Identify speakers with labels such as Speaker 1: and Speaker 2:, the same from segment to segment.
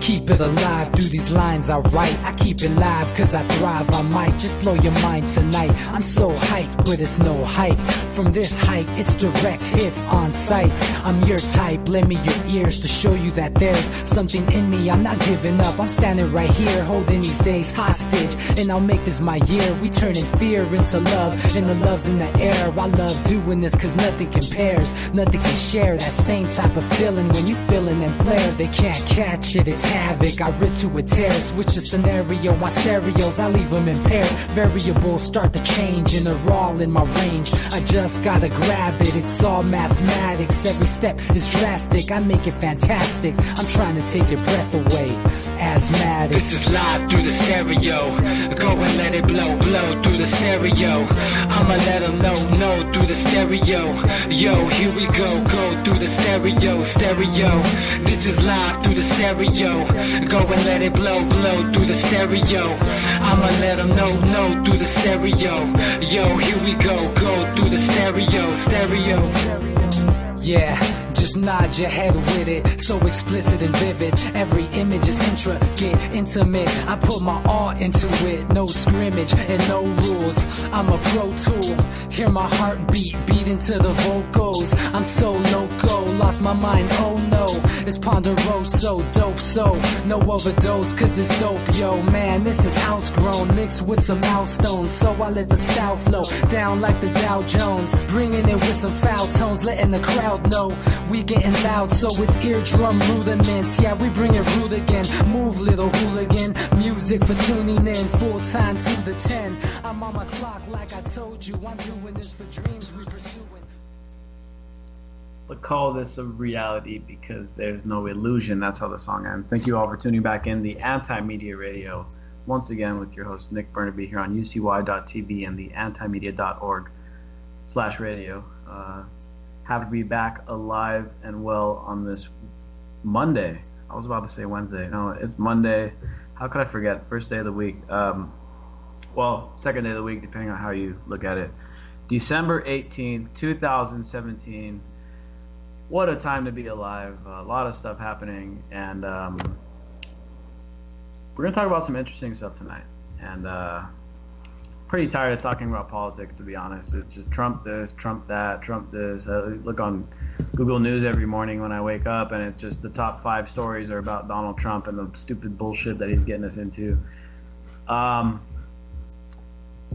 Speaker 1: keep it alive through these lines I write. I keep it live cause I thrive. I might just blow your mind tonight. I'm so hyped, but it's no hype. From this height, it's direct hits on sight. I'm your type, lend me your ears to show you that there's something in me. I'm not giving up, I'm standing right here, holding these days hostage. And I'll make this my year. We turning fear into love, and the love's in the air. I love doing this cause nothing compares. Nothing can share that same type of feeling when you feeling them flares. They can't catch it, it's havoc. I rip to a tear, switch the scenario on stereos, I leave them impaired. Variables start to change and they're all in my range. I just gotta grab it, it's all mathematics. Every step is drastic, I make it fantastic. I'm trying to take your breath away. Asthmatic.
Speaker 2: This is live through the stereo. Go and let it blow, blow through the stereo. I'ma let them know through the stereo. Yo, here we go through the stereo, stereo. This is live through the stereo. Go and let it blow, blow through the stereo. I'ma let them know through the stereo. Yo, here we go through the stereo, stereo.
Speaker 1: Yeah, just nod your head with it. So explicit and vivid. Every image is intricate, intimate. I put my all into it. No scrimmage and no rules. I'm a pro tool. Hear my heartbeat beat into the vocals. I'm so loco, lost my mind, oh no. It's ponderoso, dope, so no overdose, cause it's dope, yo. Man, this is house grown, mixed with some milestones. So I let the style flow down like the Dow Jones. Bringing it with some foul tones, letting the crowd know we getting loud, so it's eardrum rudiments. Yeah, we bring it rude again. Move, little hooligan. Music for tuning in, full time to the 10. I'm on my clock like I told you. I'm doing this for dreams we pursuing.
Speaker 3: But call this a reality because there's no illusion. That's how the song ends. Thank you all for tuning back in the Anti-Media Radio. Once again with your host Nick Burnaby here on ucy.tv and the antimedia.org/radio. Happy to be back alive and well on this Monday. I was about to say Wednesday. No, it's Monday. How could I forget? First day of the week. Well, second day of the week, depending on how you look at it. December 18th, 2017. What a time to be alive. A lot of stuff happening. And we're going to talk about some interesting stuff tonight. And pretty tired of talking about politics, to be honest. It's just Trump this, Trump that, Trump this. I look on Google News every morning when I wake up, and it's just the top 5 stories are about Donald Trump and the stupid bullshit that he's getting us into.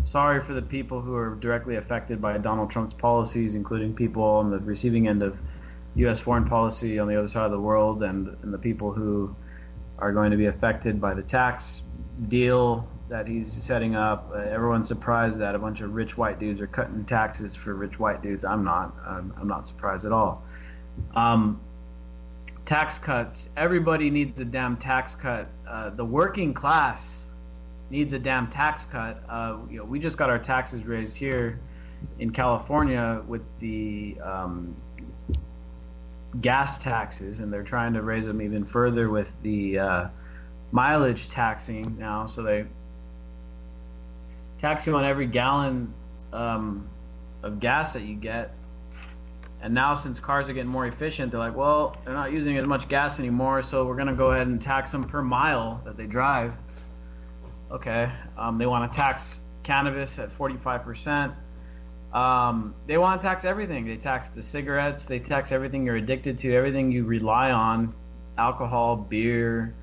Speaker 3: Sorry for the people who are directly affected by Donald Trump's policies, including people on the receiving end of U.S. foreign policy on the other side of the world, and the people who are going to be affected by the tax deal that he's setting up. Everyone's surprised that a bunch of rich white dudes are cutting taxes for rich white dudes. I'm not surprised at all. Tax cuts. Everybody needs a damn tax cut. The working class needs a damn tax cut. We just got our taxes raised here in California with the gas taxes, and they're trying to raise them even further with the mileage taxing now. So they tax you on every gallon of gas that you get. And now, since cars are getting more efficient, they're like, well, they're not using as much gas anymore, so we're going to go ahead and tax them per mile that they drive. Okay. They want to tax cannabis at 45%. They want to tax everything. They tax the cigarettes. They tax everything you're addicted to, everything you rely on, alcohol, beer,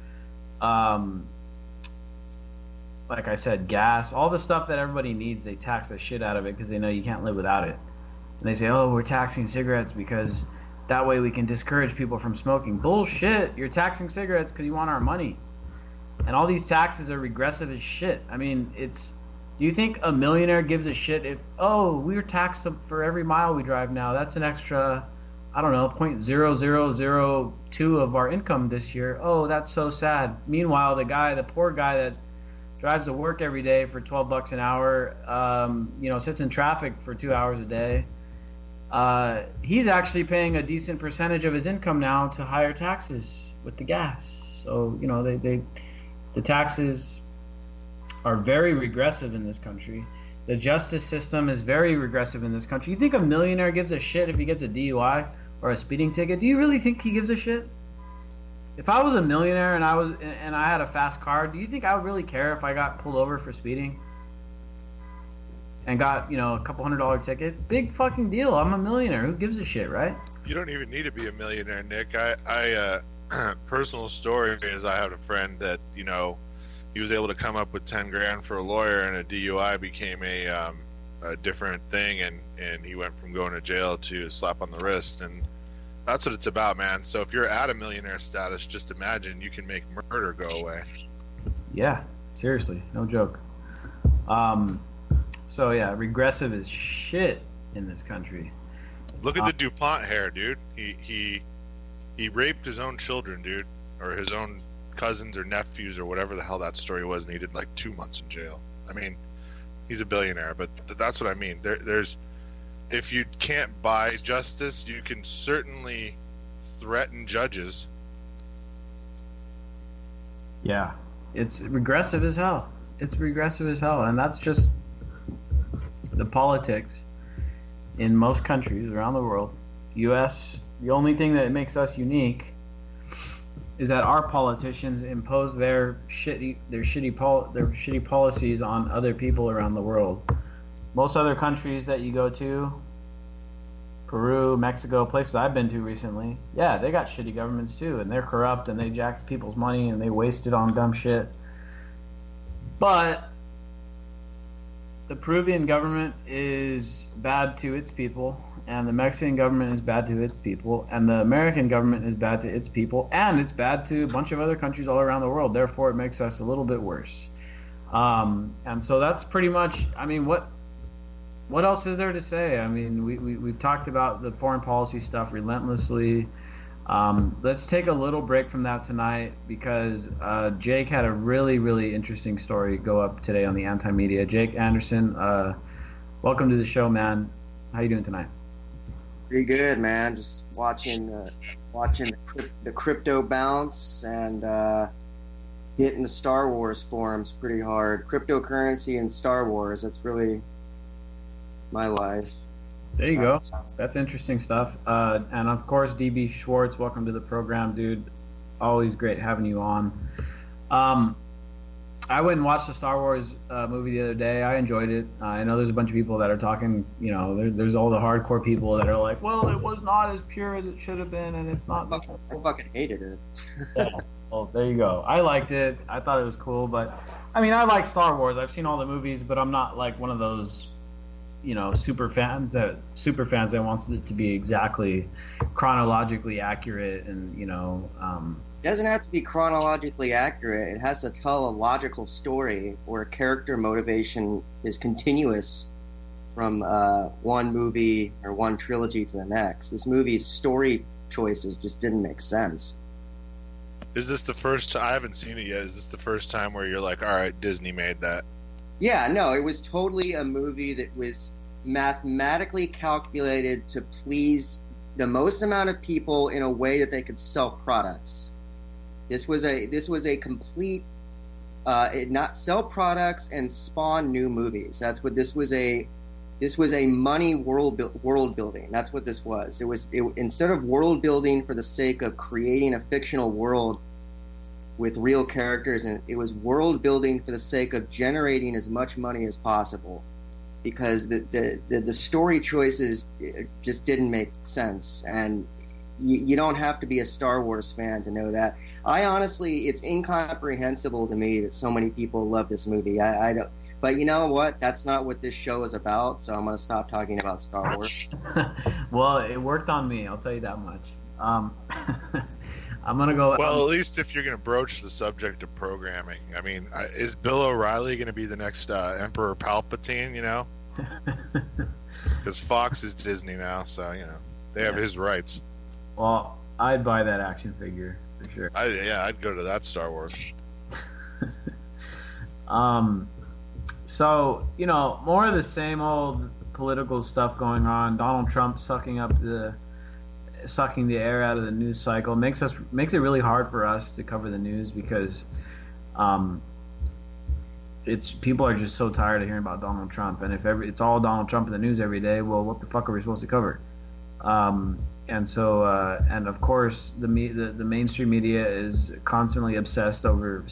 Speaker 3: like I said, gas, all the stuff that everybody needs. They tax the shit out of it because they know you can't live without it. And they say, oh, we're taxing cigarettes because that way we can discourage people from smoking. Bullshit. You're taxing cigarettes because you want our money. And all these taxes are regressive as shit. I mean, do you think a millionaire gives a shit if, oh, we're taxed for every mile we drive now? That's an extra, I don't know, 0.0002 of our income this year. Oh, that's so sad. Meanwhile, the poor guy that drives to work every day for $12 an hour, sits in traffic for 2 hours a day, he's actually paying a decent percentage of his income now to higher taxes with the gas. So, the taxes are very regressive in this country. The justice system is very regressive in this country. You think a millionaire gives a shit if he gets a DUI or a speeding ticket? Do you really think he gives a shit? If I was a millionaire and I had a fast car, do you think I would really care if I got pulled over for speeding and got, a couple $100 ticket? Big fucking deal. I'm a millionaire. Who gives a shit, right?
Speaker 4: You don't even need to be a millionaire, Nick. I personal story is I had a friend that, he was able to come up with 10 grand for a lawyer, and a DUI became a different thing, and he went from going to jail to a slap on the wrist, and that's what it's about, man. So if you're at a millionaire status, just imagine you can make murder go away.
Speaker 3: Yeah, seriously, no joke. So yeah, regressive as shit in this country.
Speaker 4: Look at the DuPont hair, dude. He raped his own children, dude, or his own cousins or nephews or whatever the hell that story was, and he did like 2 months in jail. I mean, he's a billionaire, but that's what I mean. There's if you can't buy justice, you can certainly threaten judges.
Speaker 3: Yeah, it's regressive as hell. It's regressive as hell, and that's just the politics in most countries around the world. U.S., the only thing that makes us unique is that our politicians impose their shitty policies on other people around the world. Most other countries that you go to, Peru, Mexico, places I've been to recently, yeah, they got shitty governments too, and they're corrupt, and they jack people's money, and they waste it on dumb shit. But the Peruvian government is bad to its people, and the Mexican government is bad to its people, and the American government is bad to its people, and it's bad to a bunch of other countries all around the world. Therefore, it makes us a little bit worse. And so that's pretty much, I mean, what else is there to say? I mean, we've talked about the foreign policy stuff relentlessly. Let's take a little break from that tonight because Jake had a really, really interesting story go up today on the Anti-Media. Jake Anderson, welcome to the show, man. How you doing tonight?
Speaker 5: Pretty good, man. Just watching the crypto bounce and hitting the Star Wars forums pretty hard. Cryptocurrency and Star Wars, that's really my life.
Speaker 3: There you go. That's interesting stuff. And of course, DB Schwartz, welcome to the program, dude. Always great having you on. I went and watched the Star Wars movie the other day. I enjoyed it. I know there's a bunch of people that are talking, there's all the hardcore people that are like, well, it was not as pure as it should have been, and it's not.
Speaker 5: I fucking hated it.
Speaker 3: Yeah. Well, there you go. I liked it. I thought it was cool, but I mean, I like Star Wars. I've seen all the movies, but I'm not like one of those, super fans that wants it to be exactly chronologically accurate and,
Speaker 5: It doesn't have to be chronologically accurate. It has to tell a logical story where character motivation is continuous from one movie or one trilogy to the next. This movie's story choices just didn't make sense.
Speaker 4: Is this the first time? I haven't seen it yet. Is this the first time where you're like, all right, Disney made that?
Speaker 5: Yeah, no, it was totally a movie that was mathematically calculated to please the most amount of people in a way that they could sell products. This was a complete not sell products and spawn new movies. That's what this was a money world building. That's what this was. Instead of world building for the sake of creating a fictional world with real characters, and it was world building for the sake of generating as much money as possible, because the story choices just didn't make sense. And you don't have to be a Star Wars fan to know that. I honestly, it's incomprehensible to me that so many people love this movie. I don't, but you know what? That's not what this show is about. So I'm going to stop talking about Star Wars.
Speaker 3: Well, it worked on me. I'll tell you that much. I'm going to go.
Speaker 4: Well, at least if you're going to broach the subject of programming, I mean, is Bill O'Reilly going to be the next Emperor Palpatine? Because Fox is Disney now, so they have his rights.
Speaker 3: Well, I'd buy that action figure for sure.
Speaker 4: I'd go to that Star Wars.
Speaker 3: So, more of the same old political stuff going on. Donald Trump sucking the air out of the news cycle makes it really hard for us to cover the news because people are just so tired of hearing about Donald Trump, and if it's all Donald Trump in the news every day, well, what the fuck are we supposed to cover? and so and of course the mainstream media is constantly obsessed over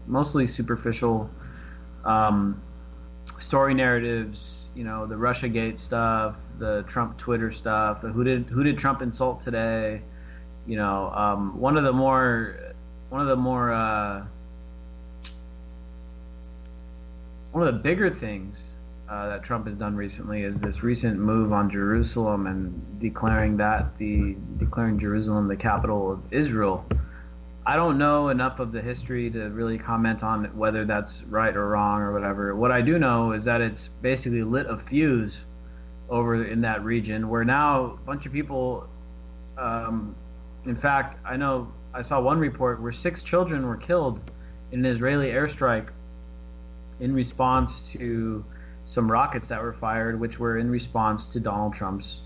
Speaker 3: mostly superficial story narratives. You know, the Russiagate stuff, the Trump Twitter stuff, the who did Trump insult today? You know, one of the bigger things that Trump has done recently is this recent move on Jerusalem and declaring Jerusalem the capital of Israel. I don't know enough of the history to really comment on whether that's right or wrong or whatever. What I do know is that it's basically lit a fuse over in that region where now a bunch of people, in fact, I saw one report where 6 children were killed in an Israeli airstrike in response to some rockets that were fired, which were in response to Donald Trump's,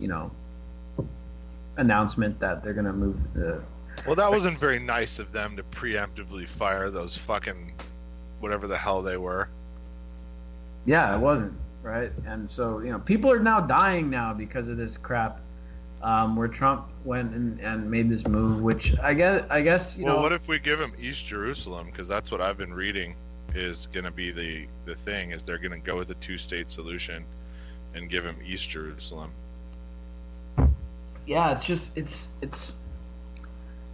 Speaker 3: announcement that they're going to move the...
Speaker 4: Well, that wasn't very nice of them to preemptively fire those fucking whatever the hell they were.
Speaker 3: Yeah, it wasn't, right? And so, people are now dying now because of this crap, where Trump went and made this move, which I guess,
Speaker 4: Well, what if we give him East Jerusalem? Because that's what I've been reading is going to be the thing, is they're going to go with a 2-state solution and give him East Jerusalem.
Speaker 3: Yeah, it's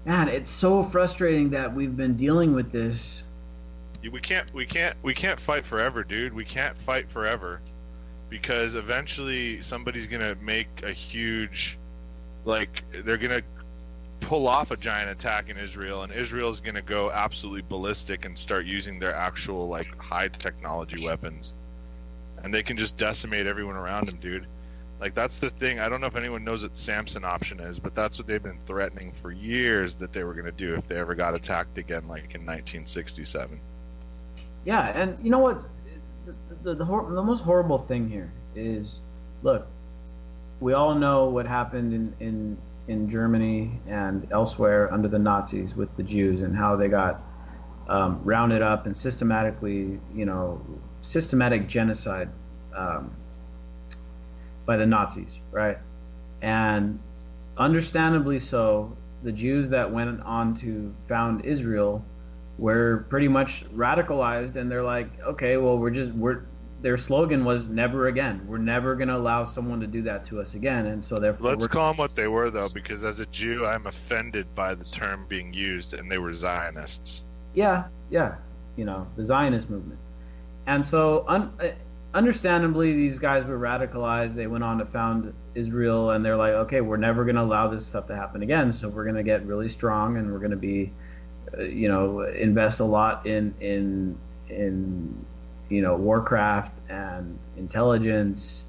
Speaker 3: man, it's so frustrating that we've been dealing with this.
Speaker 4: We can't fight forever, dude. We can't fight forever because eventually somebody's going to make a huge, they're going to pull off a giant attack in Israel, and Israel's going to go absolutely ballistic and start using their actual high technology weapons, and they can just decimate everyone around them, dude. That's the thing. I don't know if anyone knows what Samson option is, but that's what they've been threatening for years that they were going to do if they ever got attacked again, in 1967.
Speaker 3: Yeah, and you know what? The most horrible thing here is, look, we all know what happened in Germany and elsewhere under the Nazis with the Jews and how they got rounded up and systematic genocide by the Nazis, right? And understandably so, the Jews that went on to found Israel were pretty much radicalized, and they're like, okay, well, their slogan was never again. We're never going to allow someone to do that to us again. And so therefore,
Speaker 4: let's call them what they were, though, because as a Jew, I'm offended by the term being used, and they were Zionists.
Speaker 3: Yeah, the Zionist movement. And so understandably, these guys were radicalized. They went on to found Israel, and they're like, okay, we're never going to allow this stuff to happen again. So we're going to get really strong, and we're going to be, invest a lot in warcraft and intelligence,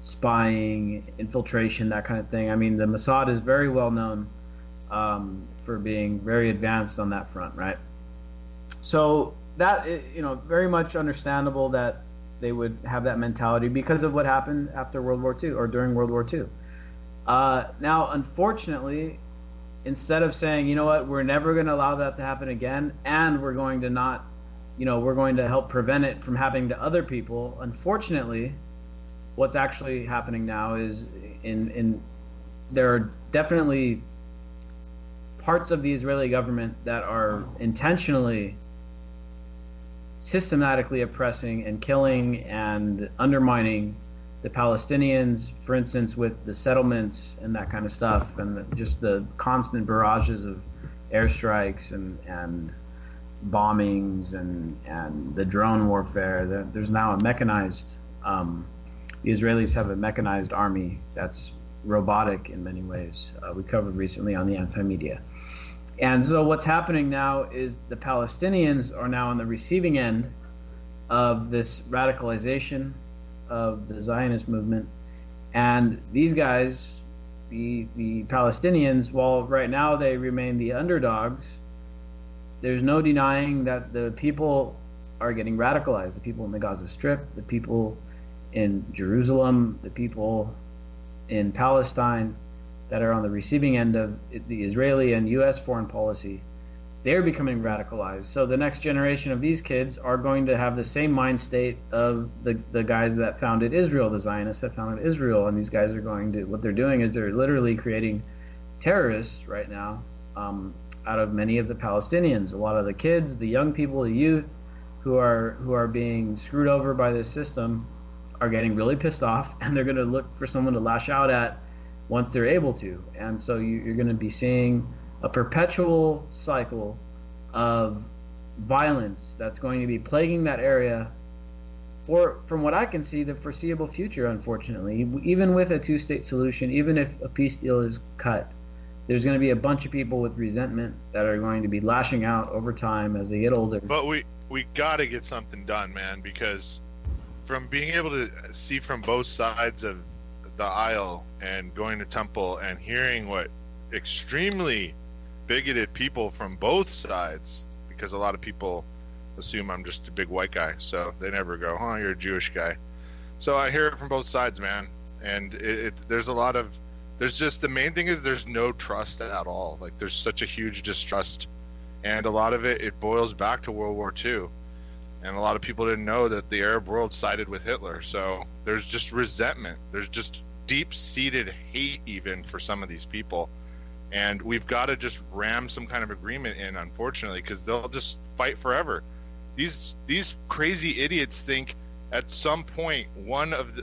Speaker 3: spying, infiltration, that kind of thing. I mean, the Mossad is very well known for being very advanced on that front, right? So that, very much understandable that they would have that mentality because of what happened after World War II or during World War II. Now, unfortunately, instead of saying, you know what, we're never going to allow that to happen again, and we're going to not, we're going to help prevent it from happening to other people, unfortunately, what's actually happening now is there are definitely parts of the Israeli government that are intentionally systematically oppressing and killing and undermining the Palestinians, for instance, with the settlements and that kind of stuff, and just the constant barrages of airstrikes and bombings and the drone warfare. There's now a mechanized, the Israelis have a mechanized army that's robotic in many ways. We covered recently on the anti-media. And so what's happening now is the Palestinians are now on the receiving end of this radicalization of the Zionist movement. And these guys, the Palestinians, while right now they remain the underdogs, there's no denying that the people are getting radicalized. The people in the Gaza Strip, the people in Jerusalem, the people in Palestine that are on the receiving end of the Israeli and U.S. foreign policy, they're becoming radicalized. So the next generation of these kids are going to have the same mind state of the guys that founded Israel, the Zionists that founded Israel. And these guys are going to, what they're doing is they're literally creating terrorists right now out of many of the Palestinians. A lot of the kids, the young people, the youth who are being screwed over by this system are getting really pissed off, and they're going to look for someone to lash out at once they're able to. And so you're going to be seeing a perpetual cycle of violence that's going to be plaguing that area for, from what I can see, the foreseeable future, unfortunately. Even with a two-state solution, even if a peace deal is cut, there's going to be a bunch of people with resentment that are going to be lashing out over time as they get older.
Speaker 4: But we got to get something done, man, because from being able to see from both sides of the aisle and going to temple and hearing what extremely bigoted people from both sides, because a lot of people assume I'm just a big white guy, so they never go, oh, you're a Jewish guy. So I hear it from both sides, man, and there's a lot of, there's just, the main thing is there's no trust at all. Like, there's such a huge distrust, and a lot of it boils back to World War II, and a lot of people didn't know that the Arab world sided with Hitler, so there's just resentment, there's just deep-seated hate even for some of these people. And we've got to just ram some kind of agreement in, unfortunately, because they'll just fight forever. These crazy idiots think at some point one of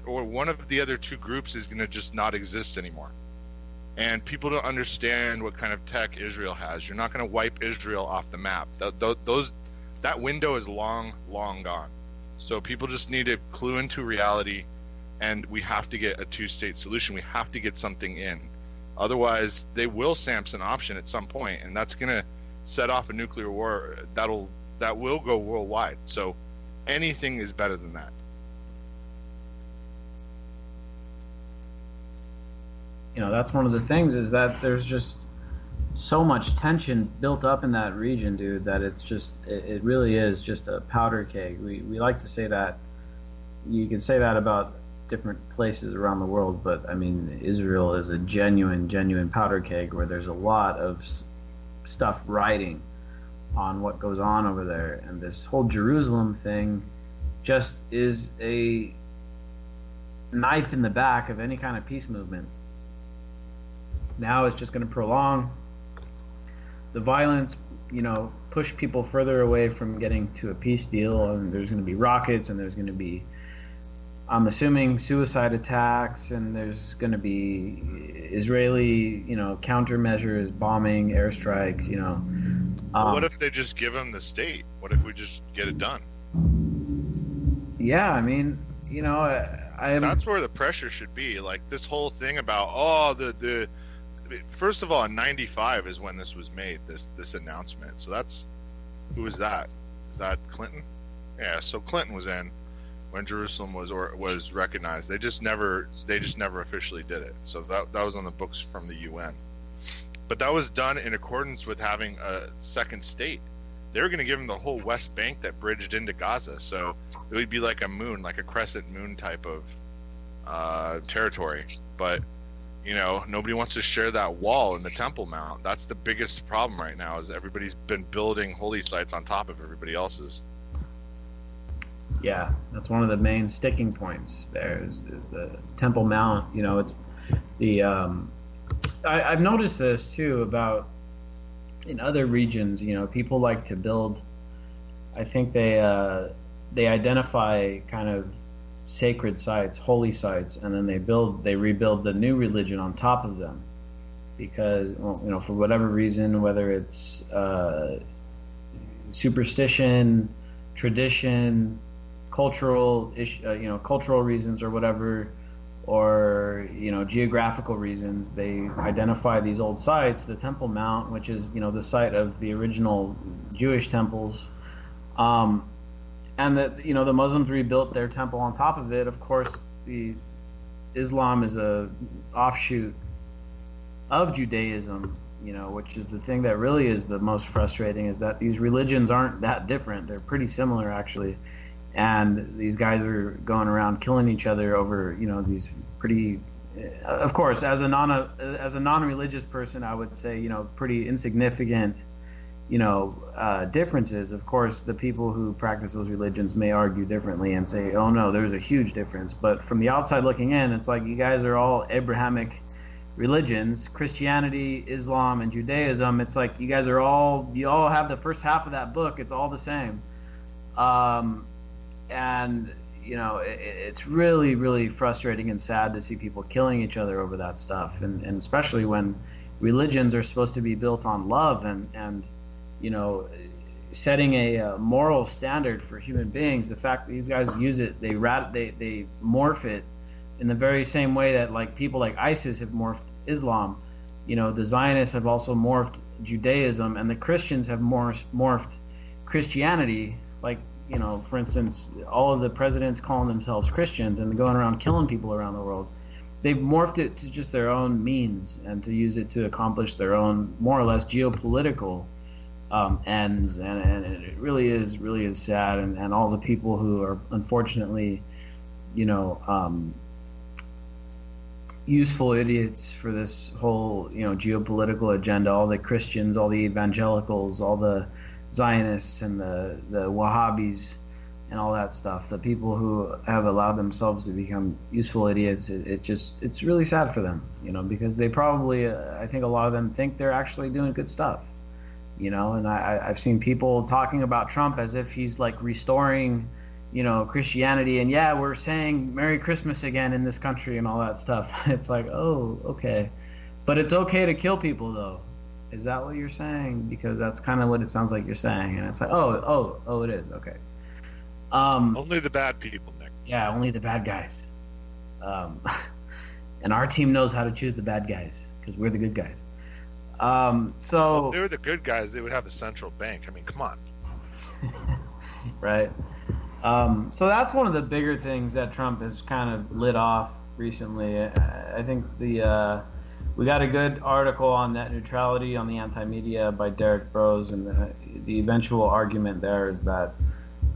Speaker 4: the other two groups is going to just not exist anymore. And people don't understand what kind of tech Israel has. You're not going to wipe Israel off the map. That window is long, long gone. So people just need to clue into reality, and we have to get a two-state solution. We have to get something in. Otherwise, they will Samson option at some point, and that's going to set off a nuclear war that will go worldwide. So anything is better than that.
Speaker 3: You know, that's one of the things, is that there's just so much tension built up in that region, dude, that it's just, it really is just a powder keg. We like to say that. You can say that about different places around the world, but I mean, Israel is a genuine powder keg where there's a lot of stuff riding on what goes on over there. And this whole Jerusalem thing just is a knife in the back of any kind of peace movement. Now it's just going to prolong the violence, you know, push people further away from getting to a peace deal, and there's going to be rockets, and there's going to be, I'm assuming, suicide attacks, and there's going to be Israeli, you know, countermeasures, bombing, airstrikes, you know.
Speaker 4: What if they just give them the state? What if we just get it done?
Speaker 3: Yeah, I mean, you know,
Speaker 4: that's where the pressure should be. Like, this whole thing about, oh, first of all, in '95 is when this was made, this announcement. So that's, who is that? Is that Clinton? Yeah, so Clinton was in when Jerusalem was recognized. They just never officially did it. So that was on the books from the UN. But that was done in accordance with having a second state. They were going to give them the whole West Bank that bridged into Gaza. So it would be like a moon, like a crescent moon type of territory. But, you know, nobody wants to share that wall in the Temple Mount. That's the biggest problem right now, is everybody's been building holy sites on top of everybody else's.
Speaker 3: Yeah, that's one of the main sticking points there, is the Temple Mount. You know, it's the I've noticed this too about in other regions. You know, people like to build, I think they identify kind of sacred sites, holy sites, and then they rebuild the new religion on top of them, because, well, you know, for whatever reason, whether it's superstition, tradition, cultural reasons or whatever, or, you know, geographical reasons, they identify these old sites, the Temple Mount, which is, you know, the site of the original Jewish temples, and that, you know, the Muslims rebuilt their temple on top of it. Of course, the Islam is a offshoot of Judaism, you know, which is the thing that really is the most frustrating, is that these religions aren't that different. They're pretty similar, actually. And these guys are going around killing each other over, you know, these pretty, of course, as a non-religious person, I would say, you know, pretty insignificant, you know, differences. Of course, the people who practice those religions may argue differently and say, oh no, there's a huge difference. But from the outside looking in, it's like, you guys are all Abrahamic religions, Christianity, Islam, and Judaism. It's like you all have the first half of that book. It's all the same, and it's really, really frustrating and sad to see people killing each other over that stuff, and especially when religions are supposed to be built on love and setting a moral standard for human beings. The fact that these guys use it, they morph it in the very same way that like people like ISIS have morphed Islam. The Zionists have also morphed Judaism, and the Christians have morphed Christianity. Like, for instance, all of the presidents calling themselves Christians and going around killing people around the world. They've morphed it to just their own means and to use it to accomplish their own, more or less, geopolitical ends. And it really is sad. And all the people who are unfortunately, useful idiots for this whole, geopolitical agenda, all the Christians, all the evangelicals, all the Zionists and the Wahhabis and all that stuff, the people who have allowed themselves to become useful idiots, it's really sad for them, because they probably, I think a lot of them think they're actually doing good stuff, and I've seen people talking about Trump as if he's like restoring, Christianity, and yeah, we're saying Merry Christmas again in this country and all that stuff. It's like, oh, okay. But it's okay to kill people, though. Is that what you're saying? Because that's kind of what it sounds like you're saying. And it's like, oh, it is. Okay.
Speaker 4: Only the bad people, Nick.
Speaker 3: Yeah, only the bad guys. And our team knows how to choose the bad guys because we're the good guys.
Speaker 4: Well, if they were the good guys, they would have a central bank. I mean, come on.
Speaker 3: Right. So that's one of the bigger things that Trump has kind of lit off recently. I think we got a good article on net neutrality on the Anti-Media by Derek Bros, and the eventual argument there is that,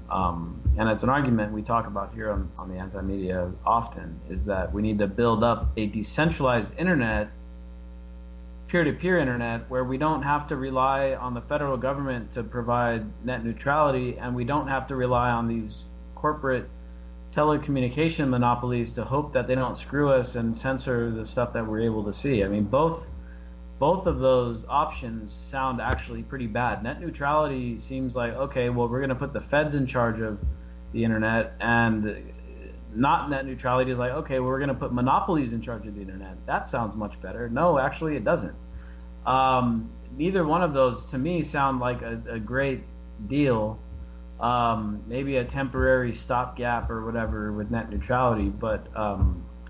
Speaker 3: and it's an argument we talk about here on the Anti-Media often, is that we need to build up a decentralized internet, peer-to-peer internet, where we don't have to rely on the federal government to provide net neutrality, and we don't have to rely on these corporate telecommunication monopolies to hope that they don't screw us and censor the stuff that we're able to see. I mean, both of those options sound actually pretty bad. Net neutrality seems like, okay, well, we're going to put the feds in charge of the internet, and not net neutrality is like, okay, well, we're going to put monopolies in charge of the internet. That sounds much better. No, actually, it doesn't. Neither one of those, to me, sound like a great deal. Maybe a temporary stopgap or whatever with net neutrality, but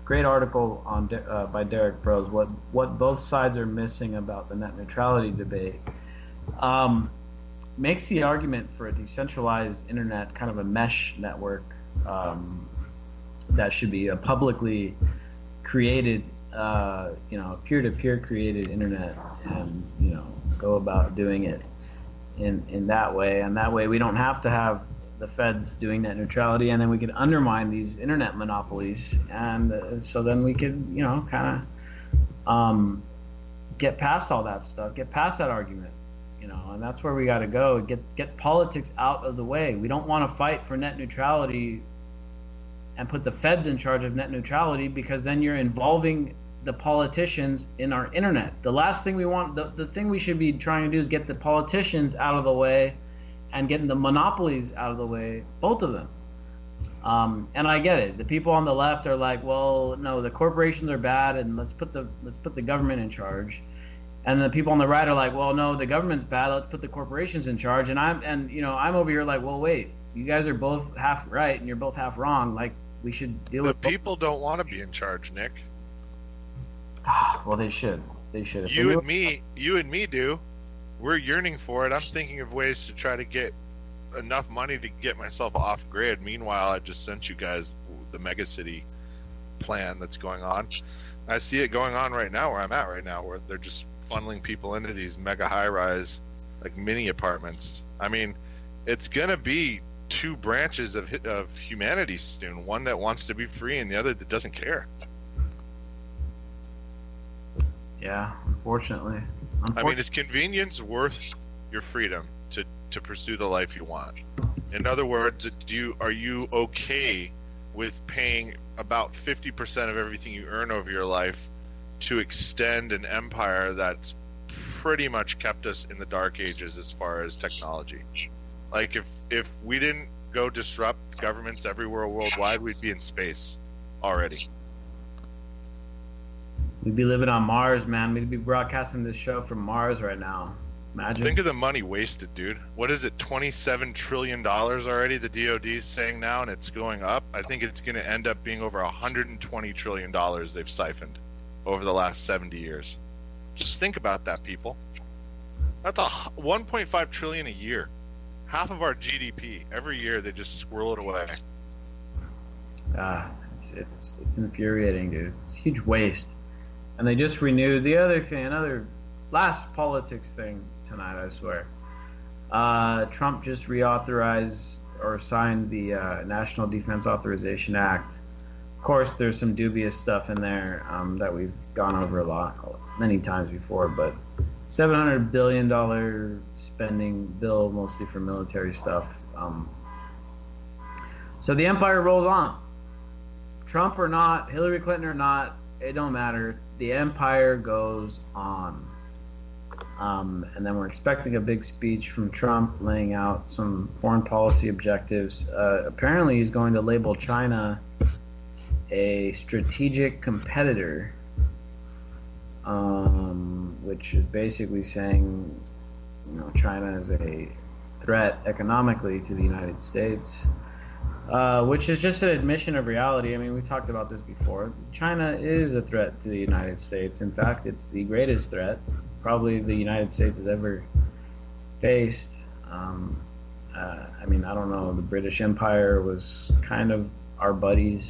Speaker 3: great article on by Derek Bros. What both sides are missing about the net neutrality debate makes the argument for a decentralized internet, kind of a mesh network that should be a publicly created, peer-to-peer created internet, and go about doing it in that way, and that way we don't have to have the feds doing net neutrality, and then we could undermine these internet monopolies, and so then we could kind of get past all that stuff, get past that argument, and that's where we got to go. Get politics out of the way. We don't want to fight for net neutrality and put the feds in charge of net neutrality, because then you're involving the politicians in our internet. The last thing we want, the thing we should be trying to do is get the politicians out of the way and getting the monopolies out of the way, both of them. And I get it. The people on the left are like, well, no, the corporations are bad, and let's put the government in charge. And the people on the right are like, well, no, the government's bad, let's put the corporations in charge. And I'm over here like, well, wait, you guys are both half right and you're both half wrong. Like, we should deal with
Speaker 4: the people. Don't want to be in charge, Nick.
Speaker 3: Well, they should.
Speaker 4: You and me do. We're yearning for it. I'm thinking of ways to try to get enough money to get myself off grid. Meanwhile, I just sent you guys the mega city plan that's going on. I see it going on right now where I'm at right now, where they're just funneling people into these mega high-rise, like mini apartments. I mean, it's gonna be two branches of humanity soon. One that wants to be free and the other that doesn't care.
Speaker 3: Yeah, unfortunately.
Speaker 4: I mean, is convenience worth your freedom to pursue the life you want? In other words, are you okay with paying about 50% of everything you earn over your life to extend an empire that's pretty much kept us in the dark ages as far as technology. Like if we didn't go disrupt governments everywhere worldwide, we'd be in space already.
Speaker 3: We'd be living on Mars, man. We'd be broadcasting this show from Mars right now. Imagine.
Speaker 4: Think of the money wasted, dude. What is it, $27 trillion already the DOD's saying now, and it's going up? I think it's going to end up being over $120 trillion they've siphoned over the last 70 years. Just think about that, people. That's $1.5 trillion a year. Half of our GDP. Every year they just squirrel it away.
Speaker 3: It's infuriating, dude. It's a huge waste. And they just renewed the other thing, another last politics thing tonight, I swear. Trump just reauthorized or signed the National Defense Authorization Act. Of course, there's some dubious stuff in there that we've gone over many times before, but $700 billion spending bill, mostly for military stuff. So the empire rolls on. Trump or not, Hillary Clinton or not, it don't matter. The empire goes on. And then we're expecting a big speech from Trump laying out some foreign policy objectives. Apparently he's going to label China a strategic competitor, which is basically saying, China is a threat economically to the United States, which is just an admission of reality. I mean, we talked about this before. China is a threat to the United States. In fact, it's the greatest threat probably the United States has ever faced. I mean, I don't know. The British Empire was kind of our buddies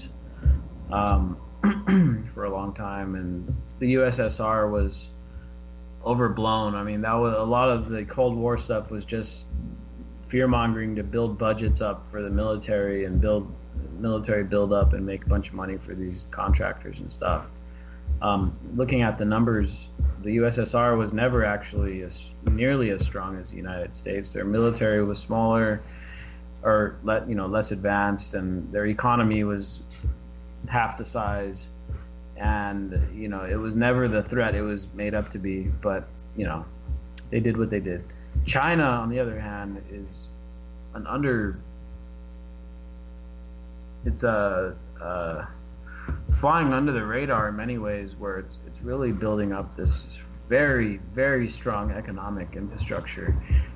Speaker 3: for a long time, and the USSR was overblown. I mean, that was a lot of the Cold War stuff was just fear-mongering to build budgets up for the military and build military build-up and make a bunch of money for these contractors and stuff. Looking at the numbers, the USSR was never actually nearly as strong as the United States. Their military was smaller, or less advanced, and their economy was half the size. And it was never the threat it was made up to be. But they did what they did. China, on the other hand, is flying under the radar in many ways, where it's really building up this very, very strong economic infrastructure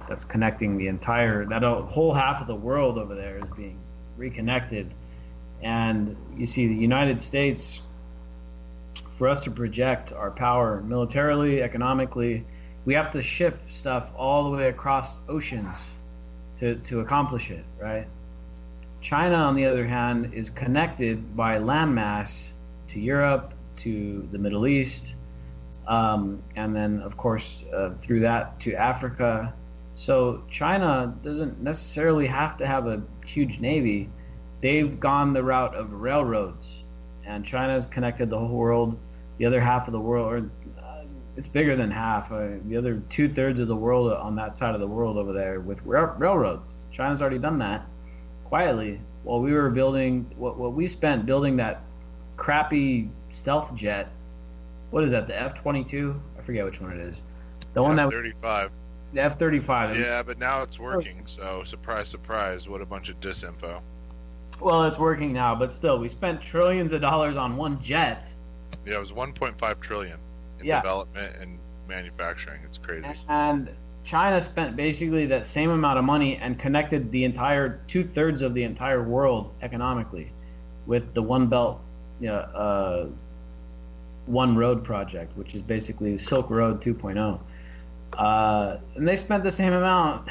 Speaker 3: that's connecting that whole half of the world over there is being reconnected. And you see, the United States, for us to project our power militarily, economically, we have to ship stuff all the way across oceans to accomplish it, right? China, on the other hand, is connected by landmass to Europe, to the Middle East, and then, of course, through that to Africa. So China doesn't necessarily have to have a huge navy. They've gone the route of railroads, and China's connected the whole world. The other half of the world, it's bigger than half. The other 2/3 of the world on that side of the world over there with railroads. China's already done that quietly. While we were building, what we spent building that crappy stealth jet. What is that? The F-22? I forget which one it is. The one
Speaker 4: F-35.
Speaker 3: The F-35.
Speaker 4: Yeah, but now it's working. So surprise, surprise! What a bunch of disinfo.
Speaker 3: Well, it's working now, but still, we spent trillions of dollars on one jet.
Speaker 4: Yeah, it was 1.5 trillion in development and manufacturing. It's crazy.
Speaker 3: And China spent basically that same amount of money and connected the entire 2/3 of the entire world economically with the One Belt, One Road project, which is basically Silk Road 2.0. And they spent the same amount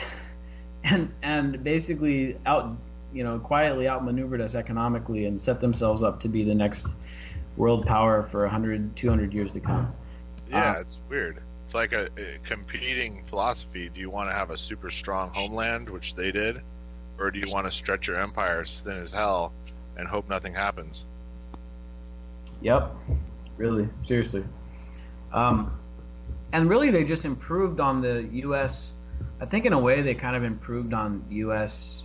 Speaker 3: and basically quietly outmaneuvered us economically and set themselves up to be the next world power for 100, 200 years to come.
Speaker 4: Yeah, it's weird. It's like a competing philosophy. Do you want to have a super strong homeland, which they did, or do you want to stretch your empire as thin as hell and hope nothing happens?
Speaker 3: Yep, really, seriously. And really, they just improved on the U.S. I think in a way they kind of improved on U.S.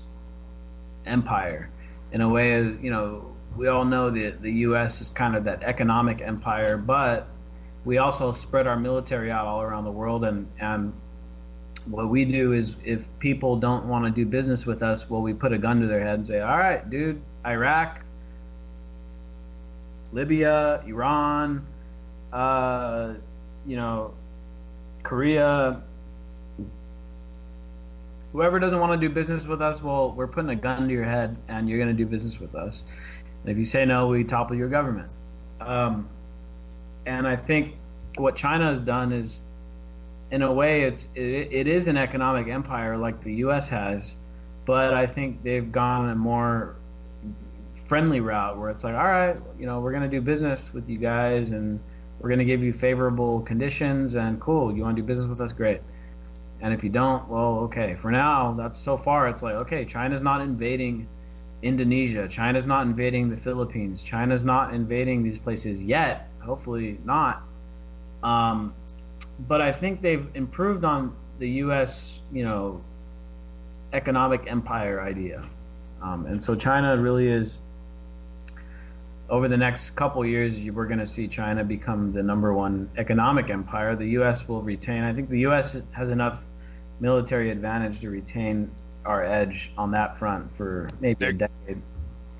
Speaker 3: empire. In a way, we all know that the U.S. is kind of that economic empire, but we also spread our military out all around the world, and what we do is if people don't want to do business with us, well, we put a gun to their head and say, all right, dude, Iraq, Libya, Iran, Korea, whoever doesn't want to do business with us, well, we're putting a gun to your head and you're going to do business with us. And if you say no, we topple your government. And I think what China has done is, in a way, it is an economic empire like the U.S. has, but I think they've gone a more friendly route where it's like, all right, we're going to do business with you guys and we're going to give you favorable conditions and cool, you want to do business with us, great. And if you don't, well, okay. For now, that's so far, it's like, okay, China's not invading Indonesia, China's not invading the Philippines, China's not invading these places yet, hopefully not. But I think they've improved on the U.S., economic empire idea. And so China really is, over the next couple years, we're going to see China become the number one economic empire. The U.S. will retain. I think the U.S. has enough military advantage to retain our edge on that front for maybe a decade.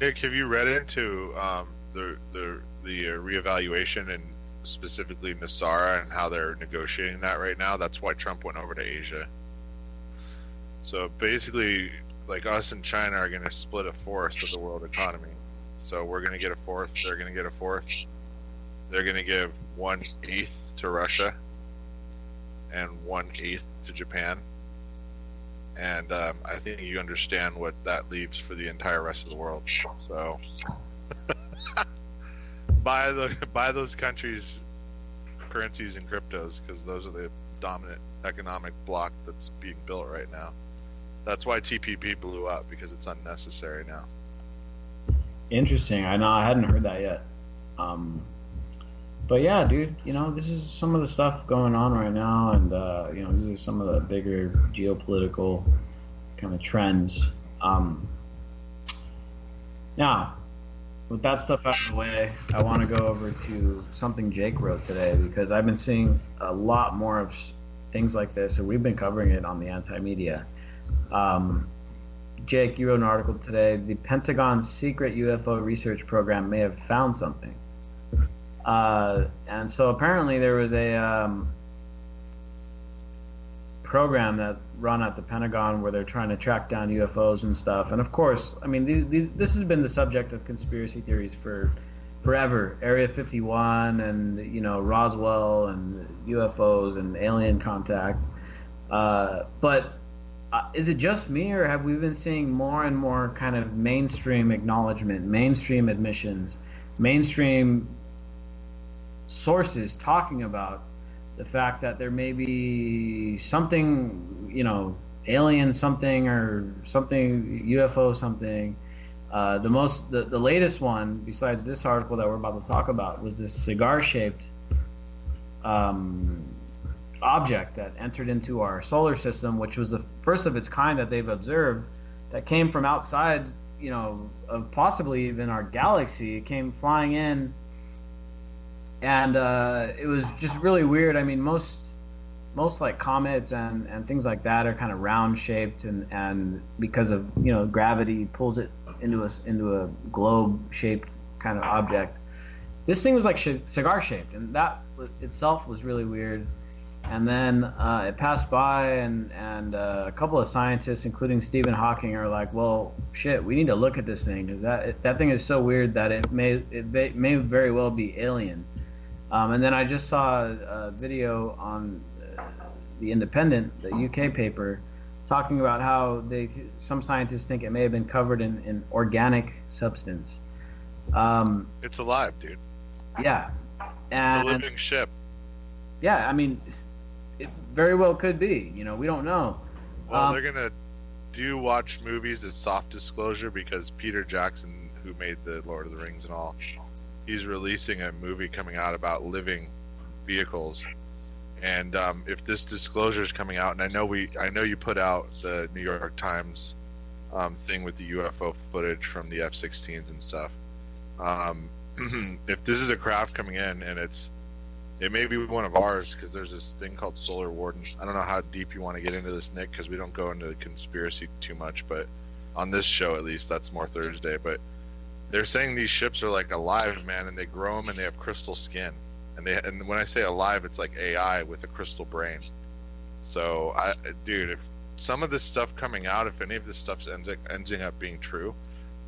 Speaker 4: Nick, have you read into the reevaluation and specifically Nasara and how they're negotiating that right now? That's why Trump went over to Asia. So basically, like, us and China are going to split a fourth of the world economy. So we're going to get a fourth, they're going to get a fourth. They're going to give 1/8 to Russia and 1/8 to Japan. And I think you understand what that leaves for the entire rest of the world. So buy those countries' currencies and cryptos, because those are the dominant economic bloc that's being built right now. That's why TPP blew up, because it's unnecessary now.
Speaker 3: Interesting. I hadn't heard that yet. But yeah, dude, this is some of the stuff going on right now, and these are some of the bigger geopolitical kind of trends. Now, with that stuff out of the way, I want to go over to something Jake wrote today, because I've been seeing a lot more of things like this, and we've been covering it on the Anti-Media. Jake, you wrote an article today. The Pentagon's secret UFO research program may have found something. And so apparently there was a program that run at the Pentagon where they're trying to track down UFOs and stuff. And of course, I mean, this has been the subject of conspiracy theories for forever. Area 51 and, Roswell and UFOs and alien contact. But is it just me, or have we been seeing more and more kind of mainstream acknowledgement, mainstream admissions, mainstream sources talking about the fact that there may be something, alien something or something, UFO something? The latest one, besides this article that we're about to talk about, was this cigar-shaped object that entered into our solar system, which was the first of its kind that they've observed, that came from outside, of possibly even our galaxy. It came flying in, and it was just really weird. I mean, most like comets and things like that are kind of round shaped, and because of gravity pulls it into a globe shaped kind of object. This thing was like cigar shaped, and that itself was really weird. And then it passed by, and a couple of scientists, including Stephen Hawking, are like, well, shit, we need to look at this thing, because that thing is so weird that it may very well be alien. And then I just saw a video on The Independent, the UK paper, talking about how some scientists think it may have been covered in organic substance.
Speaker 4: It's alive, dude.
Speaker 3: Yeah.
Speaker 4: It's a living ship.
Speaker 3: Yeah, I mean, it very well could be. We don't know.
Speaker 4: Well, they're gonna watch movies as soft disclosure, because Peter Jackson, who made the Lord of the Rings and all, he's releasing a movie coming out about living vehicles. And if this disclosure is coming out, and I know you put out the New York Times thing with the UFO footage from the F-16s and stuff. If this is a craft coming in and it's It may be one of ours because there's this thing called Solar Warden. I don't know how deep you want to get into this, Nick, because we don't go into conspiracy too much, but on this show at least, that's more Thursday. But they're saying these ships are like alive, man, and they grow them and they have crystal skin. And when I say alive, it's like AI with a crystal brain. So, dude, if some of this stuff coming out, if any of this stuff ending up being true,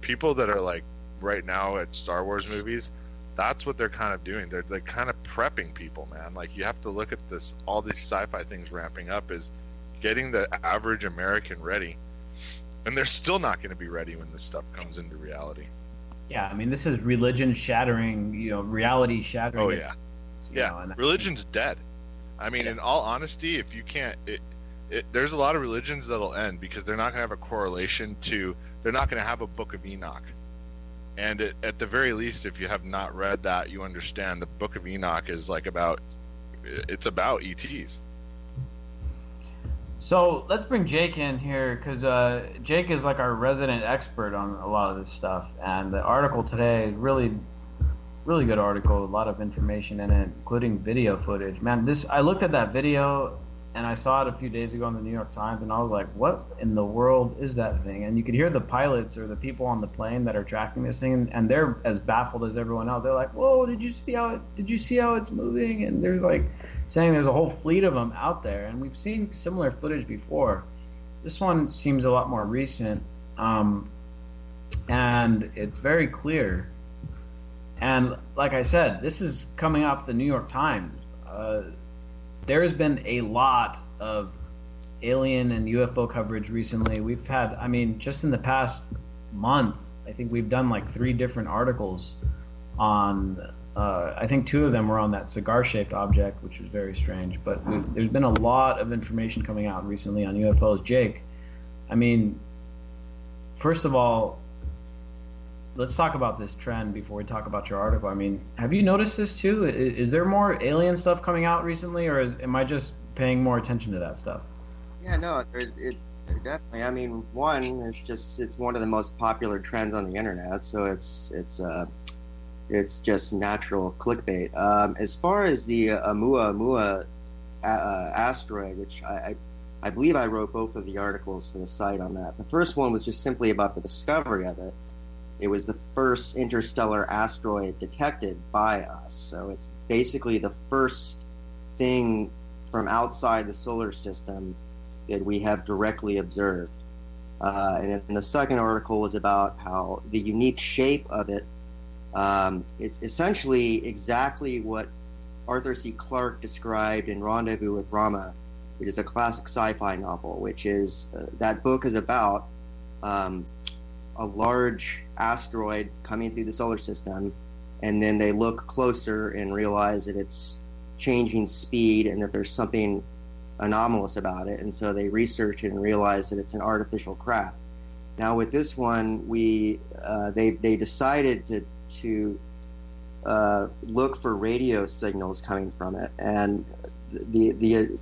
Speaker 4: people that are like right now at Star Wars movies, that's what they're kind of doing. They're like kind of prepping people, man. Like, you have to look at this, all these sci-fi things ramping up is getting the average American ready. And they're still not going to be ready when this stuff comes into reality.
Speaker 3: Yeah, I mean, this is religion shattering, reality shattering.
Speaker 4: Oh, yeah. Yeah, religion's dead. I mean, in all honesty, if you can't... there's a lot of religions that'll end because they're not going to have a correlation to... They're not going to have a Book of Enoch. And at the very least, if you have not read that, you understand the Book of Enoch is like it's about ETs.
Speaker 3: So let's bring Jake in here because Jake is like our resident expert on a lot of this stuff. And the article today, really, really good article, a lot of information in it, including video footage. Man, I looked at that video and I saw it a few days ago in the New York Times, and I was like, what in the world is that thing? And you could hear the pilots or the people on the plane that are tracking this thing, and they're as baffled as everyone else. They're like, whoa, did you see how it's moving? And there's like saying there's a whole fleet of them out there, and we've seen similar footage before. This one seems a lot more recent, and it's very clear. And like I said, this is coming off the New York Times. There has been a lot of alien and UFO coverage recently. We've had, I mean, just in the past month, I think we've done like 3 different articles on, I think 2 of them were on that cigar-shaped object, which was very strange. But there's been a lot of information coming out recently on UFOs. Jake, I mean, first of all, let's talk about this trend before we talk about your article. I mean, have you noticed this too? Is there more alien stuff coming out recently, or am I just paying more attention to that stuff?
Speaker 5: Yeah, no, there's definitely. I mean, one, it's one of the most popular trends on the internet, so it's just natural clickbait. As far as the Oumuamua asteroid, which I believe I wrote both of the articles for the site on that. The first one was just simply about the discovery of it. It was the first interstellar asteroid detected by us. So it's basically the first thing from outside the solar system that we have directly observed. And then the second article was about how the unique shape of it, it's essentially exactly what Arthur C. Clarke described in Rendezvous with Rama, which is a classic sci-fi novel, which is, that book is about a large asteroid coming through the solar system, and then they look closer and realize that it's changing speed and that there's something anomalous about it, and so they research it and realize that it's an artificial craft. Now with this one, they decided to look for radio signals coming from it, and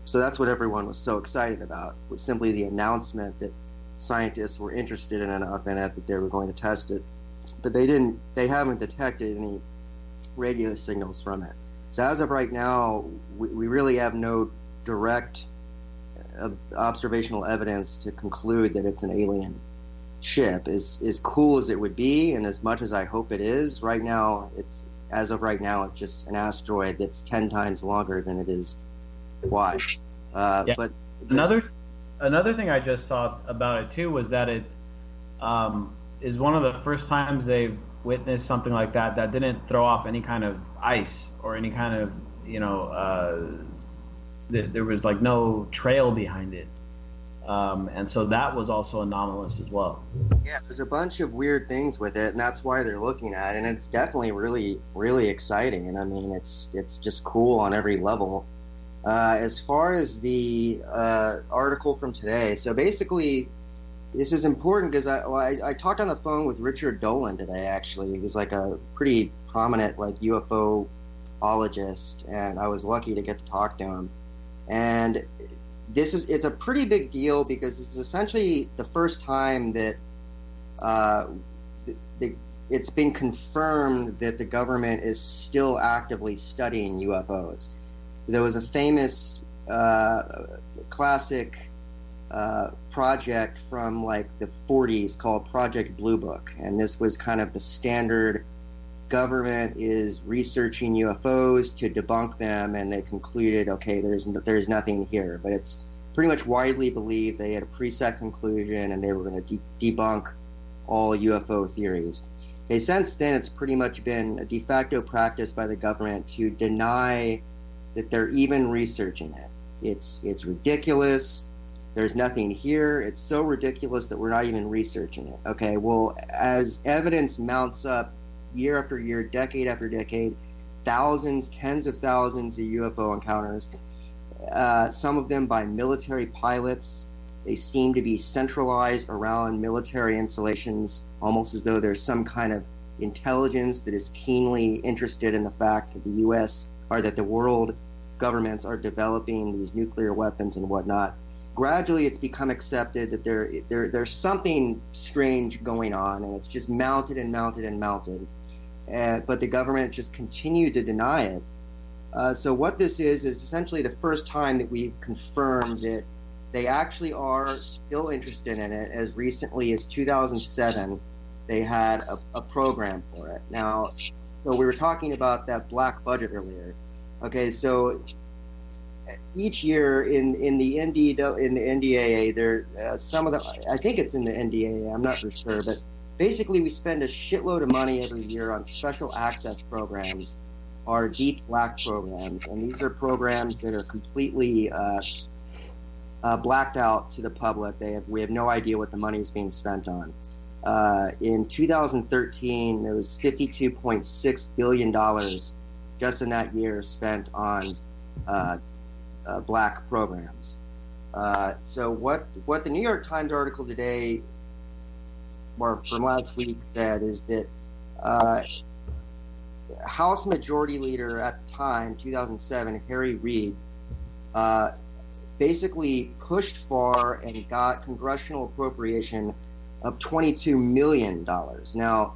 Speaker 5: so that's what everyone was so excited about, was simply the announcement that scientists were interested enough in it that they were going to test it, but they haven't detected any radio signals from it. So as of right now, we really have no direct observational evidence to conclude that it's an alien ship. As cool as it would be, and as much as I hope it is, right now, it's just an asteroid that's 10 times longer than it is wide.
Speaker 3: Yeah.
Speaker 5: But
Speaker 3: Another thing I just saw about it too was that it is one of the first times they've witnessed something like that didn't throw off any kind of ice or any kind of, there was like no trail behind it. And so that was also anomalous as well.
Speaker 5: Yeah, there's a bunch of weird things with it, and that's why they're looking at it, and it's definitely really, really exciting. And I mean, it's just cool on every level. As far as the article from today, so basically, this is important because I talked on the phone with Richard Dolan today. Actually, he was like a pretty prominent like UFOologist, and I was lucky to get to talk to him. And it's a pretty big deal because this is essentially the first time that it's been confirmed that the government is still actively studying UFOs. There was a famous classic project from like the 40s called Project Blue Book, and this was kind of the standard. Government is researching UFOs to debunk them, and they concluded, okay, there's nothing here. But it's pretty much widely believed they had a preset conclusion, and they were going to debunk all UFO theories. Okay, since then, it's pretty much been a de facto practice by the government to deny that they're even researching it. It's ridiculous. There's nothing here. It's so ridiculous that we're not even researching it. Okay, well, as evidence mounts up year after year, decade after decade, thousands, tens of thousands of UFO encounters, some of them by military pilots. They seem to be centralized around military installations, almost as though there's some kind of intelligence that is keenly interested in the fact that the U.S. or that the world governments are developing these nuclear weapons and whatnot. Gradually, it's become accepted that there's something strange going on, and it's just mounted and mounted and mounted. But the government just continued to deny it. So what this is essentially the first time that we've confirmed that they actually are still interested in it. As recently as 2007, they had a program for it. Now, so we were talking about that black budget earlier. Okay, so each year in the NDAA, there some of the, I think it's in the NDAA, I'm not for sure, but basically we spend a shitload of money every year on special access programs, our deep black programs, and these are programs that are completely blacked out to the public. We have no idea what the money is being spent on. In 2013, there was $52.6 billion just in that year spent on black programs. So what the New York Times article today, or from last week, said is that House Majority Leader at the time, 2007, Harry Reid, basically pushed for and got congressional appropriation of $22 million. Now,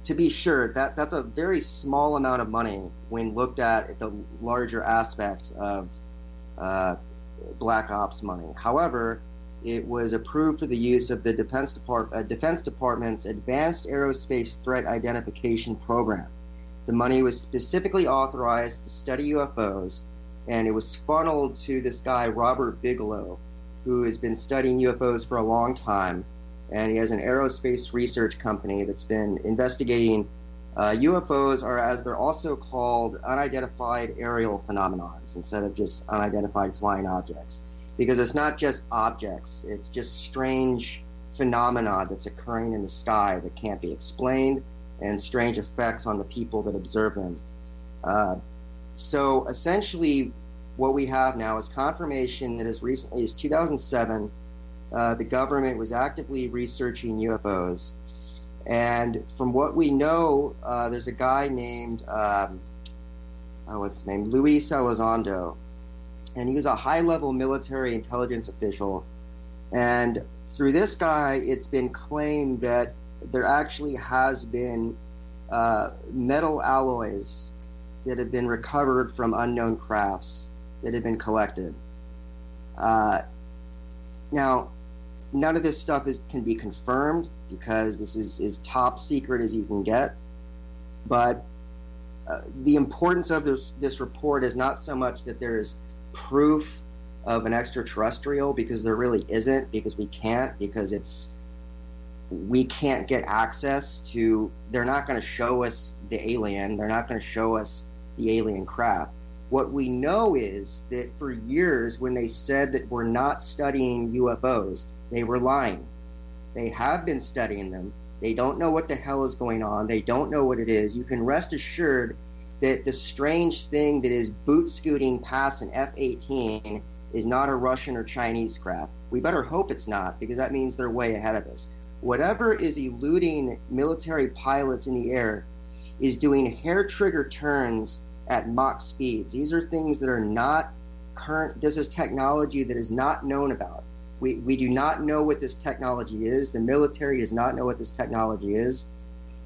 Speaker 5: to be sure, that's a very small amount of money when looked at the larger aspect of Black Ops money. However, it was approved for the use of the Defense Department's Advanced Aerospace Threat Identification Program. The money was specifically authorized to study UFOs, and it was funneled to this guy, Robert Bigelow, who has been studying UFOs for a long time, and he has an aerospace research company that's been investigating UFOs, or as they're also called, unidentified aerial phenomenons, instead of just unidentified flying objects. Because it's not just objects, it's just strange phenomena that's occurring in the sky that can't be explained, and strange effects on the people that observe them. So essentially, what we have now is confirmation that as recently as 2007, the government was actively researching UFOs. And from what we know, there's a guy named, what's his name? Luis Elizondo. And he was a high-level military intelligence official. And through this guy, it's been claimed that there actually has been metal alloys that have been recovered from unknown crafts that have been collected. Now, none of this stuff can be confirmed because this is top secret as you can get. But the importance of this report is not so much that there is proof of an extraterrestrial, because there really isn't, because we can't get access to, they're not going to show us the alien, they're not going to show us the alien craft. What we know is that for years, when they said that we're not studying UFOs, they were lying. They have been studying them. They don't know what the hell is going on. They don't know what it is. You can rest assured that the strange thing that is boot scooting past an F-18 is not a Russian or Chinese craft. We better hope it's not, because that means they're way ahead of us. Whatever is eluding military pilots in the air is doing hair trigger turns at Mach speeds. These are things that are not current. This is technology that is not known about. We do not know what this technology is. The military does not know what this technology is.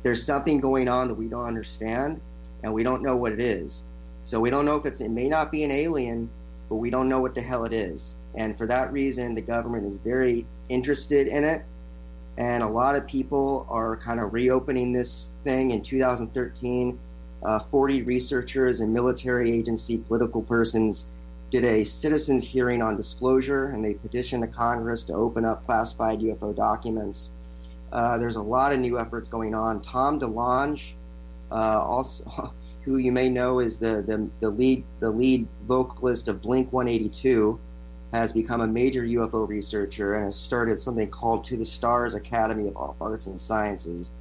Speaker 5: There's something going on that we don't understand, and we don't know what it is. So we don't know if it may not be an alien, but we don't know what the hell it is. And for that reason, the government is very interested in it. And a lot of people are kind of reopening this thing. In 2013, 40 researchers and military agency political persons did a citizens hearing on disclosure, and they petitioned the Congress to open up classified UFO documents. There's a lot of new efforts going on. Tom DeLonge, also, who you may know is the lead vocalist of Blink-182, has become a major UFO researcher and has started something called To the Stars Academy of Arts and Sciences.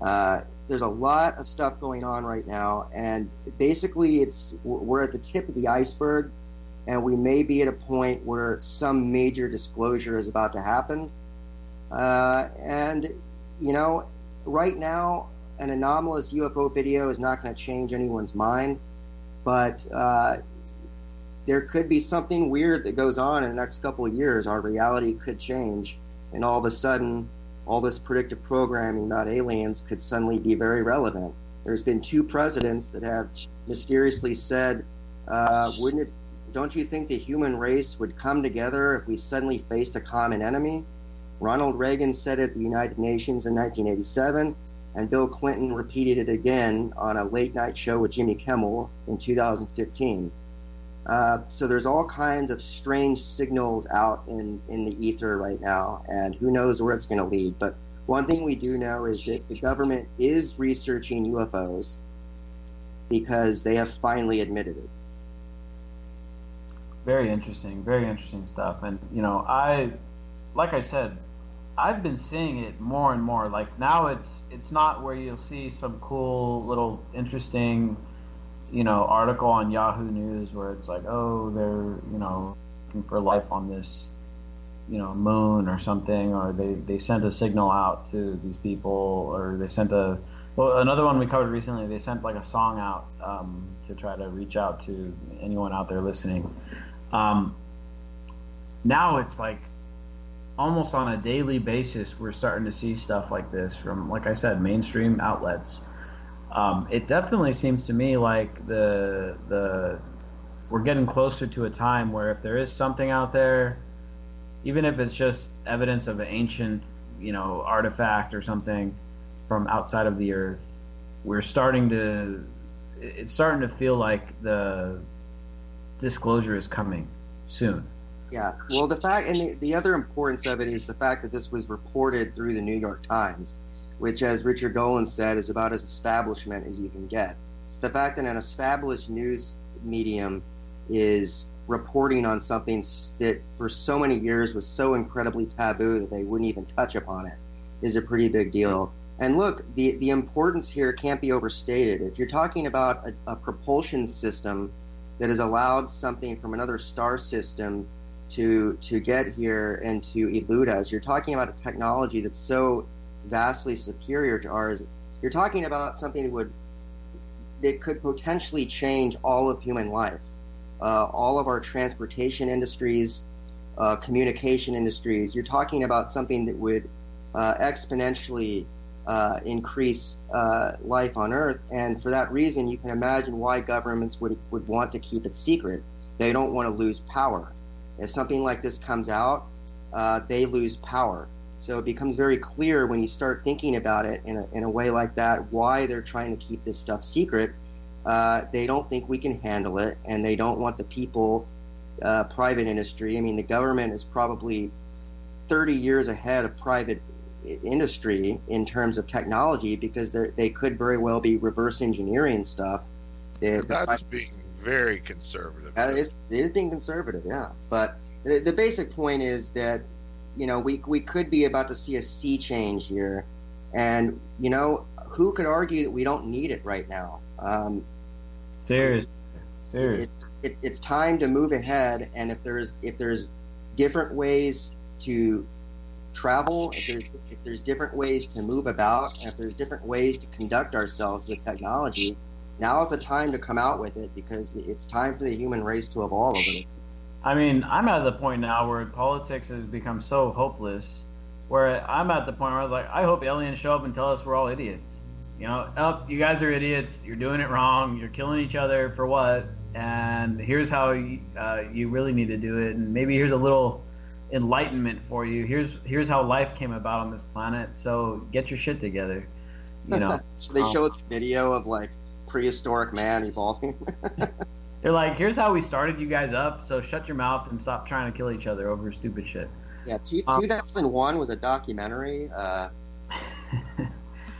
Speaker 5: There's a lot of stuff going on right now, and basically we're at the tip of the iceberg, and we may be at a point where some major disclosure is about to happen. And, you know, right now, an anomalous UFO video is not going to change anyone's mind, but there could be something weird that goes on in the next couple of years. Our reality could change, and all of a sudden, all this predictive programming about aliens could suddenly be very relevant. There's been 2 presidents that have mysteriously said, don't you think the human race would come together if we suddenly faced a common enemy? Ronald Reagan said it at the United Nations in 1987, and Bill Clinton repeated it again on a late-night show with Jimmy Kimmel in 2015. So there's all kinds of strange signals out in the ether right now, and who knows where it's going to lead. But one thing we do know is that the government is researching UFOs because they have finally admitted it.
Speaker 3: Very interesting stuff. And, you know, like I said, I've been seeing it more and more. Like, now it's not where you'll see some cool little interesting, you know, article on Yahoo News where it's like, oh, they're, you know, looking for life on this, you know, moon or something, or they sent a signal out to these people, or they sent another one we covered recently, they sent like a song out to try to reach out to anyone out there listening. Now it's like almost on a daily basis we're starting to see stuff like this from, like I said, mainstream outlets. It definitely seems to me like we're getting closer to a time where if there is something out there, even if it's just evidence of an ancient, you know, artifact or something from outside of the Earth, it's starting to feel like the disclosure is coming soon.
Speaker 5: Yeah, well, the fact, and the other importance of it is the fact that this was reported through the New York Times, which, as Richard Golan said, is about as establishment as you can get. It's the fact that an established news medium is reporting on something that for so many years was so incredibly taboo that they wouldn't even touch upon it is a pretty big deal. And look, the importance here can't be overstated. If you're talking about a propulsion system that has allowed something from another star system to get here and to elude us, you're talking about a technology that's so vastly superior to ours. You're talking about something that could potentially change all of human life, all of our transportation industries, communication industries. You're talking about something that would exponentially increase life on Earth, and for that reason, you can imagine why governments would want to keep it secret. They don't want to lose power. If something like this comes out, they lose power. So it becomes very clear when you start thinking about it in a way like that, why they're trying to keep this stuff secret. They don't think we can handle it, and they don't want the people, private industry. I mean, the government is probably 30 years ahead of private industry in terms of technology, because they could very well be reverse engineering stuff.
Speaker 4: That's being very conservative.
Speaker 5: It is being conservative, yeah. But the basic point is that, you know, we could be about to see a sea change here, and, you know, who could argue that we don't need it right now?
Speaker 3: Seriously.
Speaker 5: It's time to move ahead, and if there's different ways to travel, if there's different ways to move about, and if there's different ways to conduct ourselves with technology, now is the time to come out with it, because it's time for the human race to evolve a little.
Speaker 3: I mean, I'm at the point now where politics has become so hopeless, where I'm at the point where I'm like, I hope aliens show up and tell us we're all idiots. You know, oh, you guys are idiots. You're doing it wrong. You're killing each other for what? And here's how you really need to do it. And maybe here's a little enlightenment for you. Here's how life came about on this planet. So get your shit together. You know.
Speaker 5: So they show us a video of like prehistoric man evolving.
Speaker 3: They're like, here's how we started you guys up. So shut your mouth and stop trying to kill each other over stupid shit.
Speaker 5: Yeah, 2001 was a documentary.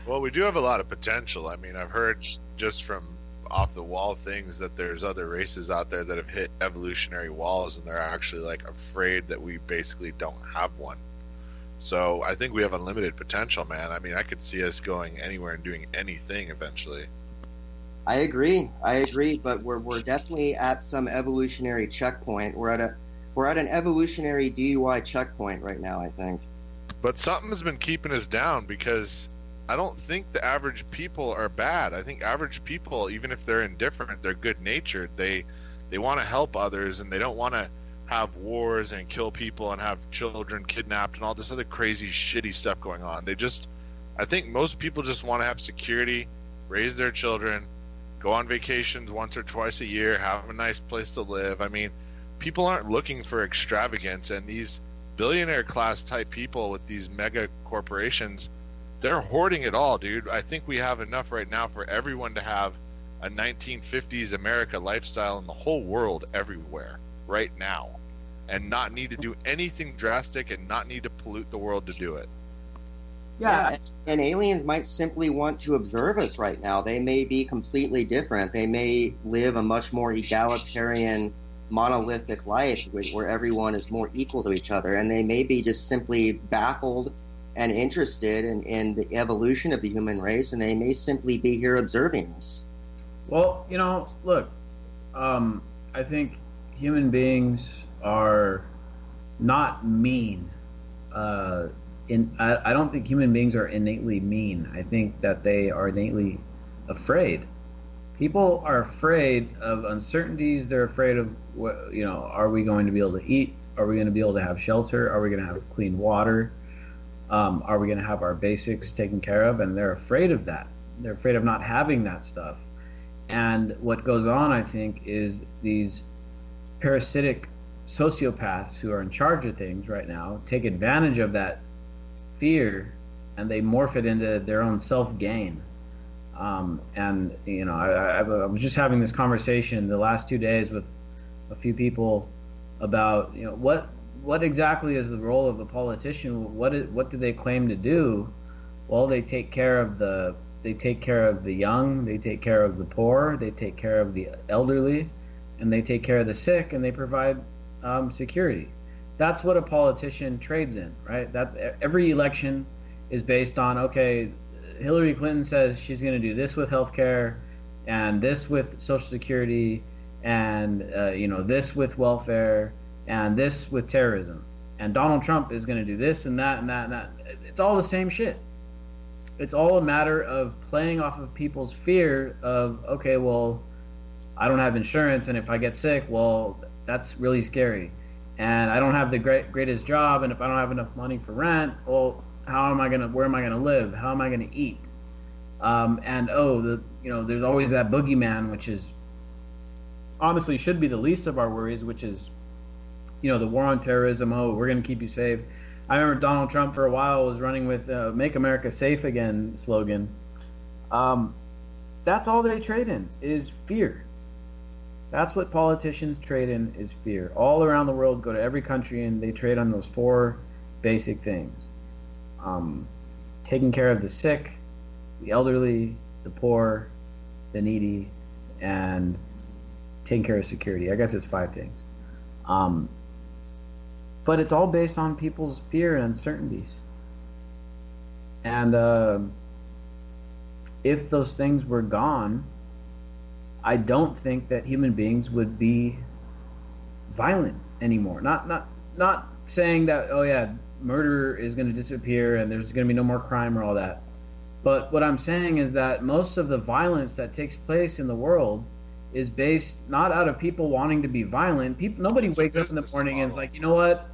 Speaker 4: Well, we do have a lot of potential. I mean, I've heard just from off the wall things that there's other races out there that have hit evolutionary walls and they're actually like afraid that we basically don't have one. So I think we have unlimited potential, man. I mean, I could see us going anywhere and doing anything eventually.
Speaker 5: I agree, but we're definitely at some evolutionary checkpoint. We're at an evolutionary DUI checkpoint right now, I think.
Speaker 4: But something has been keeping us down because I don't think the average people are bad. I think average people, even if they're indifferent, they're good-natured. They want to help others, and they don't want to have wars and kill people and have children kidnapped and all this other crazy, shitty stuff going on. I think most people just want to have security, raise their children, go on vacations once or twice a year, have a nice place to live. I mean, people aren't looking for extravagance, and these billionaire class type people with these mega corporations, they're hoarding it all, dude. I think we have enough right now for everyone to have a 1950s America lifestyle in the whole world everywhere right now and not need to do anything drastic and not need to pollute the world to do it.
Speaker 5: Yeah, and aliens might simply want to observe us right now. They may be completely different. They may live a much more egalitarian, monolithic life where everyone is more equal to each other, and they may be just simply baffled and interested in the evolution of the human race, and they may simply be here observing us.
Speaker 3: Well, you know, look, I think human beings are not mean. I don't think human beings are innately mean. I think that they are innately afraid. People are afraid of uncertainties. They're afraid of, are we going to be able to eat? Are we going to be able to have shelter? Are we going to have clean water? Are we going to have our basics taken care of? And they're afraid of that. They're afraid of not having that stuff. And what goes on, I think, is these parasitic sociopaths who are in charge of things right now take advantage of that fear, and they morph it into their own self-gain. And I was just having this conversation the last 2 days with a few people about what exactly is the role of a politician. What do they claim to do? Well, they take care of the young, they take care of the poor, they take care of the elderly, and they take care of the sick, and they provide security. That's what a politician trades in, right? That's every election is based on, okay, Hillary Clinton says she's going to do this with healthcare, and this with Social Security, and this with welfare, and this with terrorism, and Donald Trump is going to do this and that and that and that. It's all the same shit. It's all a matter of playing off of people's fear of, okay, well, I don't have insurance, and if I get sick, well, that's really scary. And I don't have the greatest job, and if I don't have enough money for rent, well, where am I gonna live? How am I gonna eat? There's always that boogeyman, which is honestly should be the least of our worries, which is, the war on terrorism. Oh, we're gonna keep you safe. I remember Donald Trump for a while was running with "Make America Safe Again" slogan. That's all they trade in is fear. That's what politicians trade in is fear. All around the world, go to every country, and they trade on those four basic things. Taking care of the sick, the elderly, the poor, the needy, and taking care of security. I guess it's 5 things. But it's all based on people's fear and uncertainties. And if those things were gone, I don't think that human beings would be violent anymore. Not saying that, oh yeah, murder is going to disappear and there's going to be no more crime or all that. But what I'm saying is that most of the violence that takes place in the world is based not out of people wanting to be violent. Nobody wakes up in the morning and is like, you know what?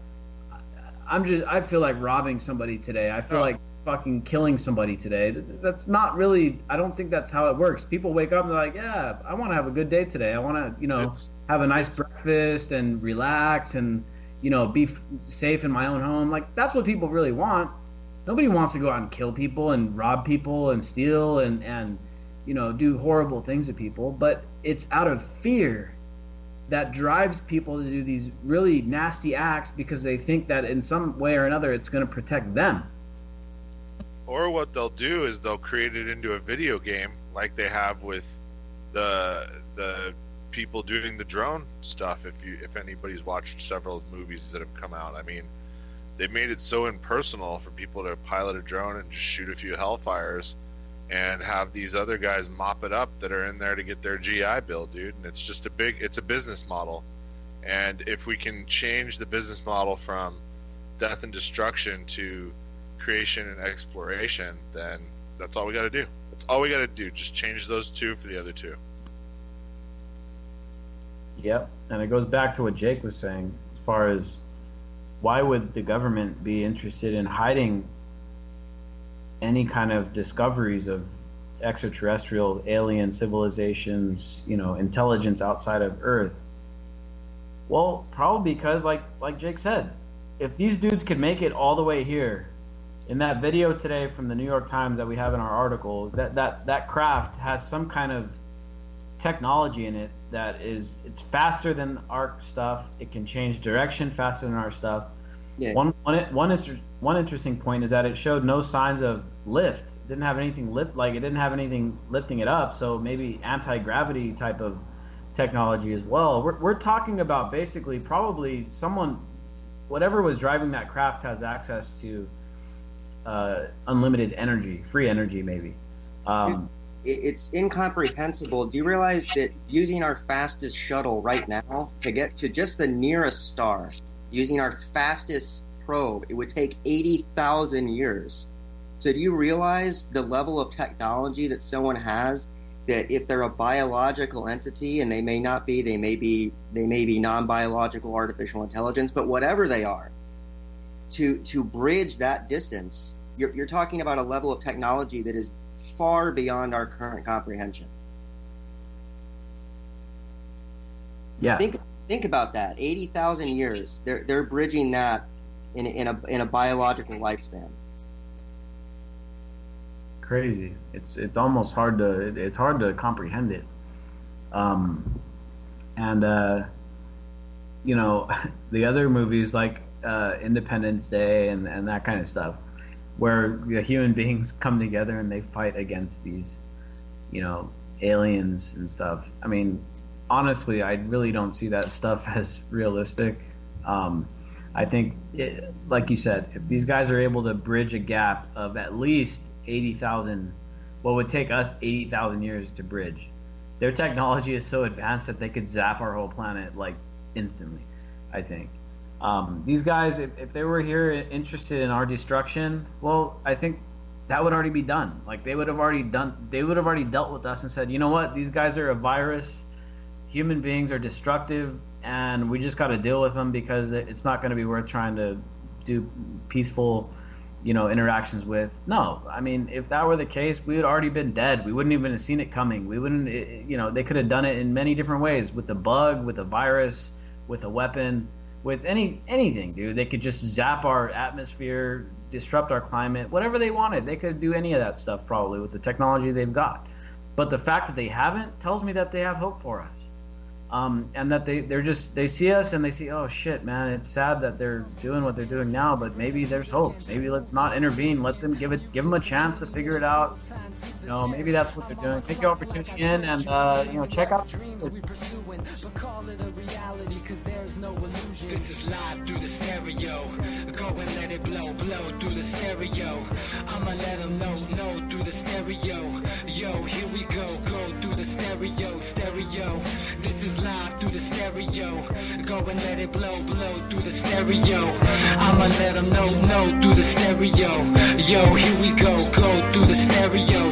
Speaker 3: I feel like robbing somebody today. I feel like fucking killing somebody today. That's not really, I don't think that's how it works. People wake up and they're like, yeah, I want to have a good day today. I want to, have a nice breakfast and relax and, be safe in my own home. Like, that's what people really want. Nobody wants to go out and kill people and rob people and steal and do horrible things to people. But it's out of fear that drives people to do these really nasty acts because they think that in some way or another it's going to protect them.
Speaker 4: Or what they'll do is they'll create it into a video game like they have with the people doing the drone stuff. If anybody's watched several movies that have come out, I mean, they made it so impersonal for people to pilot a drone and just shoot a few Hellfires and have these other guys mop it up that are in there to get their GI Bill, dude. And it's just it's a business model. And if we can change the business model from death and destruction to creation and exploration, then that's all we got to do. That's all we got to do. Just change those two for the other two.
Speaker 3: Yep. And it goes back to what Jake was saying as far as why would the government be interested in hiding any kind of discoveries of extraterrestrial alien civilizations, intelligence outside of Earth? Well, probably because, like Jake said, if these dudes could make it all the way here, in that video today from the New York Times that we have in our article, that craft has some kind of technology in it that it's faster than our stuff. It can change direction faster than our stuff. Yeah. One interesting point is that it showed no signs of lift. It didn't have anything lifting it up. So maybe anti-gravity type of technology as well. We're talking about basically probably whatever was driving that craft has access to unlimited energy, free energy maybe.
Speaker 5: It's incomprehensible. Do you realize that using our fastest shuttle right now to get to just the nearest star, using our fastest probe, it would take 80,000 years. So do you realize the level of technology that someone has, that if they're a biological entity, and they may not be, they may be non-biological artificial intelligence, but whatever they are, to bridge that distance, you're talking about a level of technology that is far beyond our current comprehension.
Speaker 3: Yeah.
Speaker 5: Think about that. 80,000 years. They're bridging that in a biological lifespan.
Speaker 3: Crazy. It's almost hard to comprehend it. The other movies like Independence Day and that kind of stuff, where human beings come together and they fight against these, aliens and stuff. I mean, honestly, I really don't see that stuff as realistic. I think, like you said, if these guys are able to bridge a gap of at least 80,000, what would take us 80,000 years to bridge, their technology is so advanced that they could zap our whole planet like instantly, I think. These guys, if they were here interested in our destruction, well, I think that would already be done. Like they would have already dealt with us and said, you know what, these guys are a virus, human beings are destructive, and we just got to deal with them because it's not going to be worth trying to do peaceful, interactions with. No, I mean, if that were the case, we would already been dead. We wouldn't even have seen it coming. We wouldn't, they could have done it in many different ways, with a bug, with a virus, with a weapon, with anything, dude. They could just zap our atmosphere, disrupt our climate, whatever they wanted. They could do any of that stuff probably with the technology they've got. But the fact that they haven't tells me that they have hope for us. And that they see us and they see, oh shit, man, it's sad that they're doing what they're doing now, but maybe there's hope. Maybe let's not intervene. Let them give them a chance to figure it out. Maybe that's what they're doing. Thank you all for tuning in, and check out.
Speaker 2: This is live through the stereo. Go and let it blow through the stereo. I'ma let them know through the stereo. Yo, here we go through the stereo. This is live through the stereo. Go and let it blow through the stereo. I'ma let them know through the stereo. Yo, here we go through the stereo.